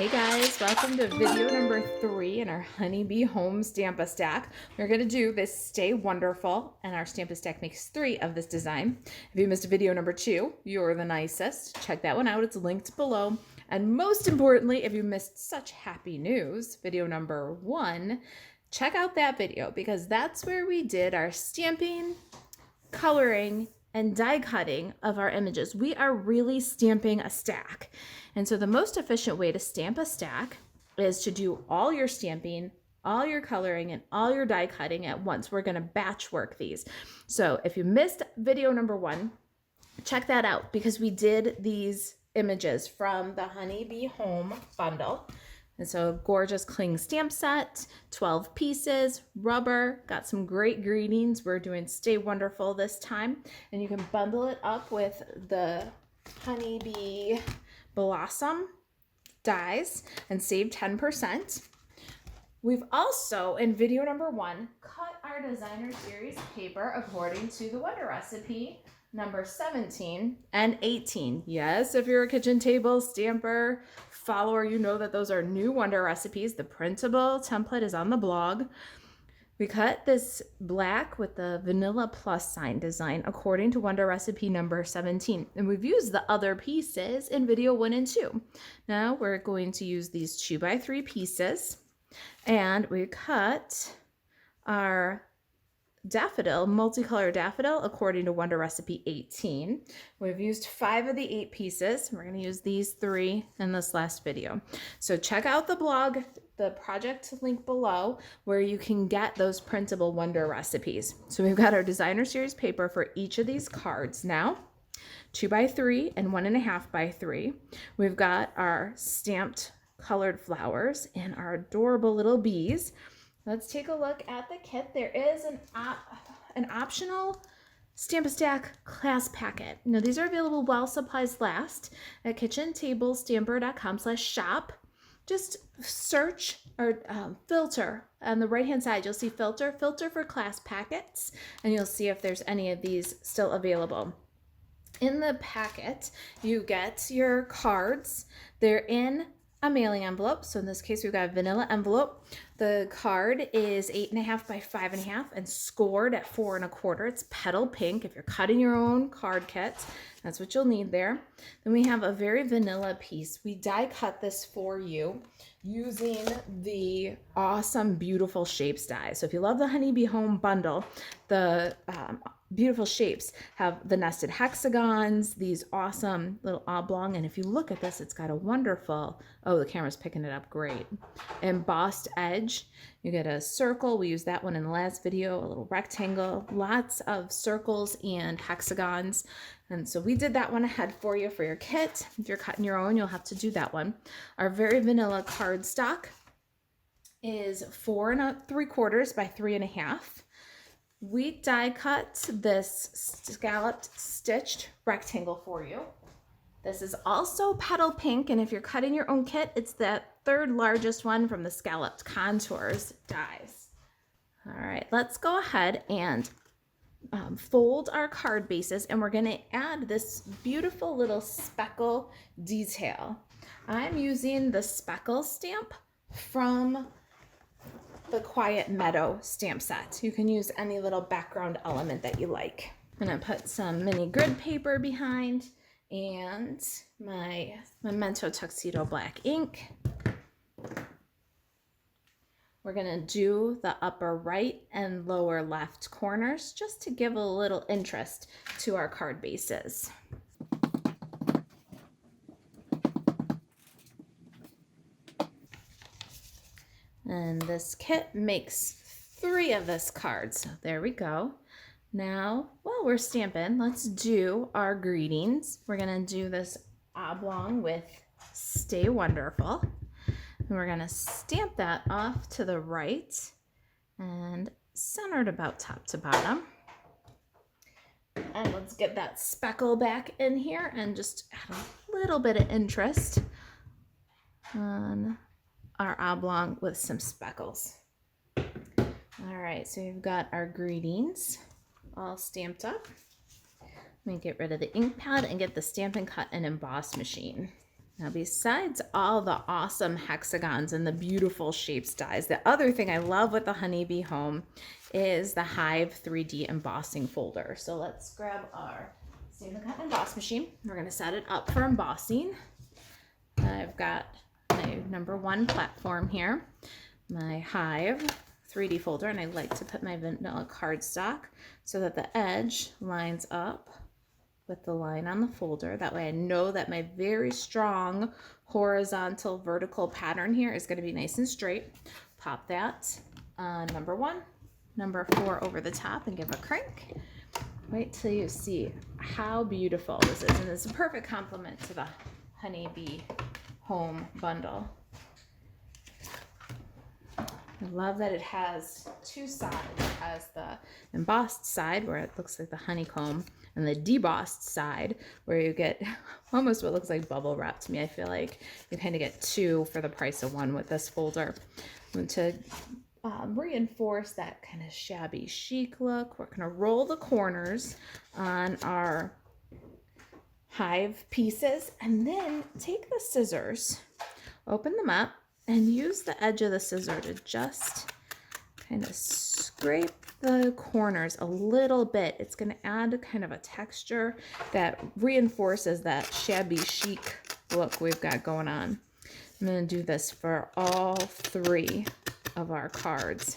Hey guys, welcome to video number 3 in our Honeybee home Stamp-a-Stack. We're going to do this Stay Wonderful, and our Stamp-a-Stack makes 3 of this design. If you missed video number 2, you're the nicest. Check that one out, it's linked below. And most importantly, if you missed such happy news, video number 1, check out that video because that's where we did our stamping, coloring, and die cutting of our images. We are really stamping a stack. And so the most efficient way to stamp a stack is to do all your stamping, all your coloring, and all your die cutting at once. We're gonna batch work these. So if you missed video number 1, check that out because we did these images from the Honeybee Home bundle. And so gorgeous cling stamp set, 12 pieces, rubber, got some great greetings. We're doing Stay Wonderful this time. And you can bundle it up with the Honeybee Blossom dies and save 10%. We've also, in video number 1, cut our designer series paper according to the Wonder Recipe number 17 and 18. Yes, if you're a kitchen table stamper follower, you know that those are new Wonder Recipes. The printable template is on the blog. We cut this black with the vanilla plus sign design according to Wonder Recipe number 17. And we've used the other pieces in video 1 and 2. Now we're going to use these 2x3 pieces. And we cut our daffodil, multicolored daffodil, according to Wonder Recipe 18. We've used 5 of the 8 pieces. We're going to use these 3 in this last video. So check out the blog, the project link below, where you can get those printable Wonder Recipes. So we've got our designer series paper for each of these cards now, 2x3 and 1.5x3. We've got our stamped colored flowers and our adorable little bees. Let's take a look at the kit. There is an optional Stamp-a-Stack class packet. Now these are available while supplies last at kitchentablestamper.com/shop. Just search or filter on the right hand side. You'll see filter for class packets, and you'll see if there's any of these still available. In the packet, you get your cards. They're in a mailing envelope. So in this case, we've got a vanilla envelope. The card is 8.5 by 5.5 and scored at 4 1/4. It's petal pink. If you're cutting your own card kit, that's what you'll need there. Then we have a very vanilla piece. We die cut this for you using the awesome Beautiful Shapes die. So if you love the Honeybee Home bundle, the Beautiful Shapes have the nested hexagons, these awesome little oblong, and if you look at this, it's got a wonderful, oh, the camera's picking it up great, embossed edge. You get a circle, we used that one in the last video, a little rectangle, lots of circles and hexagons, and so we did that one ahead for you for your kit. If you're cutting your own, you'll have to do that one. Our very vanilla cardstock is 4 3/4 by 3.5. We die cut this scalloped stitched rectangle for you. This is also petal pink, and if you're cutting your own kit, it's the 3rd largest one from the scalloped contours dies. All right, let's go ahead and fold our card bases, and we're gonna add this beautiful little speckle detail. I'm using the speckle stamp from the Quiet Meadow stamp set. You can use any little background element that you like. I'm gonna put some mini grid paper behind and my Memento Tuxedo black ink. We're gonna do the upper right and lower left corners just to give a little interest to our card bases. And this kit makes 3 of this card. So there we go. Now, while we're stamping, let's do our greetings. We're gonna do this oblong with Stay Wonderful. And we're gonna stamp that off to the right and centered about top to bottom. And let's get that speckle back in here and just add a little bit of interest on our oblong with some speckles. All right, so we've got our greetings all stamped up. Let me get rid of the ink pad and get the Stampin' Cut and Emboss machine. Now, besides all the awesome hexagons and the beautiful shapes dies, the other thing I love with the Honeybee Home is the Hive 3D embossing folder. So let's grab our Stampin' Cut emboss machine. We're going to set it up for embossing. I've got my #1 platform here, my Hive 3D folder, and I like to put my vanilla cardstock so that the edge lines up with the line on the folder. That way I know that my very strong horizontal vertical pattern here is going to be nice and straight. Pop that on #1, #4 over the top and give a crank. Wait till you see how beautiful this is, and it's a perfect complement to the Honeybee Home bundle. I love that it has two sides. It has the embossed side where it looks like the honeycomb, and the debossed side where you get almost what looks like bubble wrap to me. I feel like you kind of get two for the price of one with this folder. And to reinforce that kind of shabby chic look, we're going to roll the corners on our Hive pieces, and then take the scissors, open them up, and use the edge of the scissor to just kind of scrape the corners a little bit. It's going to add kind of a texture that reinforces that shabby chic look we've got going on. I'm going to do this for all 3 of our cards.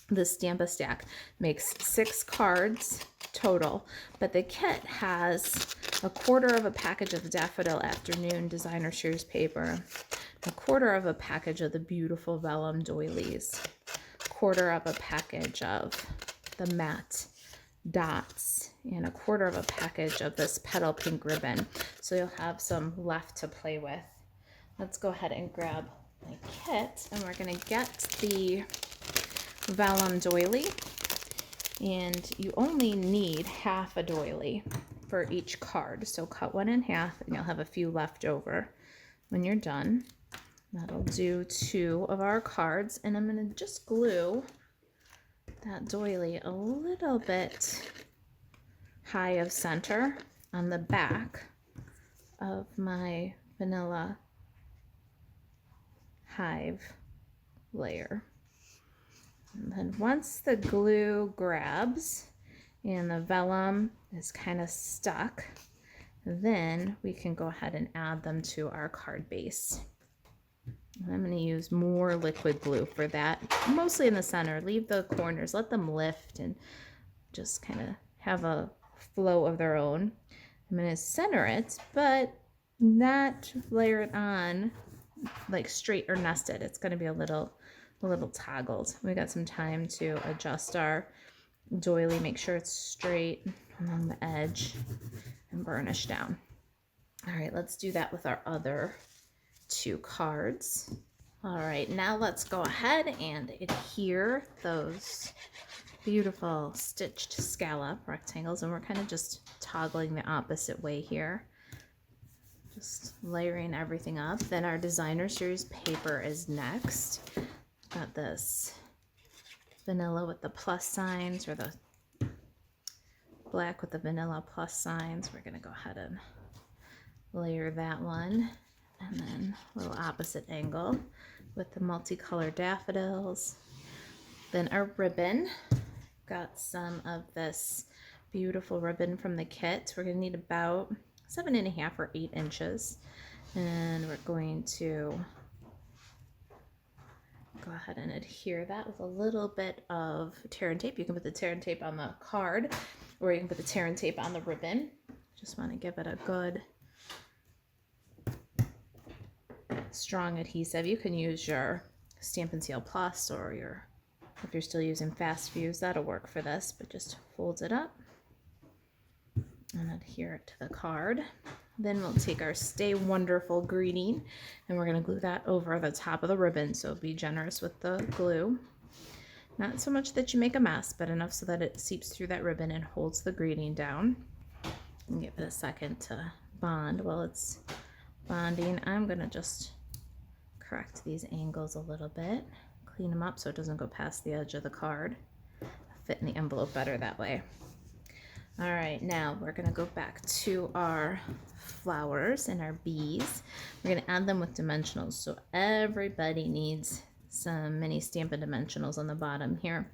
The Stamp-A-Stack makes 6 cards total, but the kit has 1/4 of a package of Daffodil Afternoon designer series paper, 1/4 of a package of the beautiful vellum doilies, 1/4 of a package of the matte dots, and 1/4 of a package of this petal pink ribbon. So you'll have some left to play with. Let's go ahead and grab my kit, and we're going to get the vellum doily, and you only need half a doily for each card. So cut one in half, and you'll have a few left over when you're done. That'll do 2 of our cards, and I'm going to just glue that doily a little bit high of center on the back of my vanilla Hive layer. And then once the glue grabs and the vellum is kind of stuck, then we can go ahead and add them to our card base. I'm going to use more liquid glue for that, mostly in the center. Leave the corners, let them lift and just kind of have a flow of their own. I'm going to center it, but not layer it on like straight or nested. It's going to be a little toggled. We got some time to adjust our doily, make sure it's straight along the edge and burnish down. All right, let's do that with our other 2 cards. All right, now let's go ahead and adhere those beautiful stitched scallop rectangles, and we're kind of just toggling the opposite way here, just layering everything up. Then our designer series paper is next. Got this vanilla with the plus signs, or the black with the vanilla plus signs. We're going to go ahead and layer that one, and then a little opposite angle with the multicolored daffodils. Then our ribbon, got some of this beautiful ribbon from the kit. We're going to need about 7.5 or 8 inches, and we're going to go ahead and adhere that with a little bit of tear and tape. You can put the tear and tape on the card, or you can put the tear and tape on the ribbon. Just want to give it a good strong adhesive. You can use your Stampin' Seal Plus, or if you're still using Fast Fuse, that'll work for this, but just fold it up and adhere it to the card. Then we'll take our Stay Wonderful greeting, and we're going to glue that over the top of the ribbon, so be generous with the glue. Not so much that you make a mess, but enough so that it seeps through that ribbon and holds the greeting down. And give it a second to bond. While it's bonding, I'm going to just correct these angles a little bit, clean them up so it doesn't go past the edge of the card. Fit in the envelope better that way. All right, now we're gonna go back to our flowers and our bees. We're gonna add them with dimensionals. So everybody needs some mini Stampin' dimensionals on the bottom here,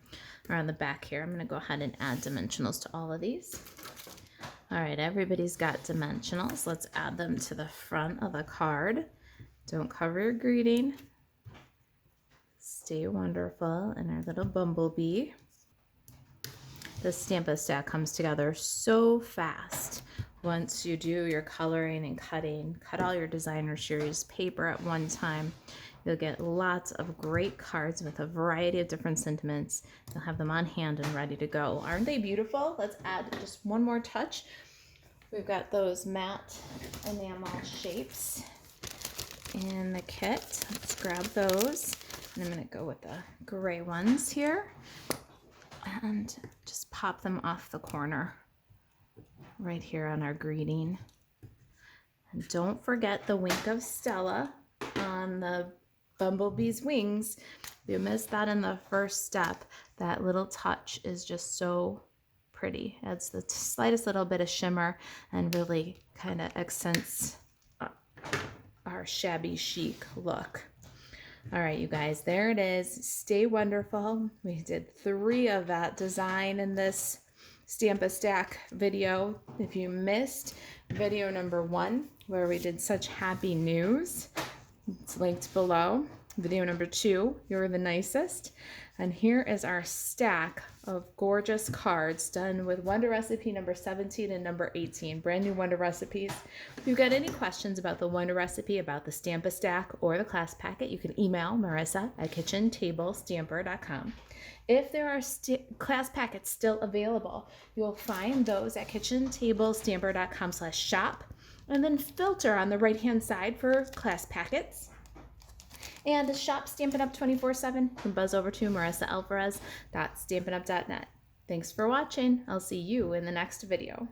or on the back here. I'm gonna go ahead and add dimensionals to all of these. All right, everybody's got dimensionals. Let's add them to the front of the card. Don't cover your greeting. Stay wonderful, and our little bumblebee. The Stampin' stack comes together so fast. Once you do your coloring and cutting, cut all your designer series paper at one time. You'll get lots of great cards with a variety of different sentiments. You'll have them on hand and ready to go. Aren't they beautiful? Let's add just one more touch. We've got those matte enamel shapes in the kit. Let's grab those. And I'm going to go with the gray ones here and just pop them off the corner right here on our greeting. And don't forget the wink of Stella on the bumblebee's wings. If you missed that in the first step, that little touch is just so pretty. Adds the slightest little bit of shimmer and really kind of accents our shabby chic look. All right, you guys, there it is. Stay wonderful. We did 3 of that design in this Stampin' Stack video. If you missed video number 1, where we did such happy news, it's linked below. Video number 2, you're the nicest. And here is our stack of gorgeous cards done with Wonder Recipe number 17 and number 18, brand new Wonder Recipes. If you've got any questions about the Wonder Recipe, about the Stampin' Stack, or the class packet, you can email Marisa at kitchentablestamper.com. If there are class packets still available, you'll find those at kitchentablestamper.com/shop, and then filter on the right-hand side for class packets. And to shop Stampin' Up 24/7, you can buzz over to MarisaAlvarez.stampinup.net. Thanks for watching. I'll see you in the next video.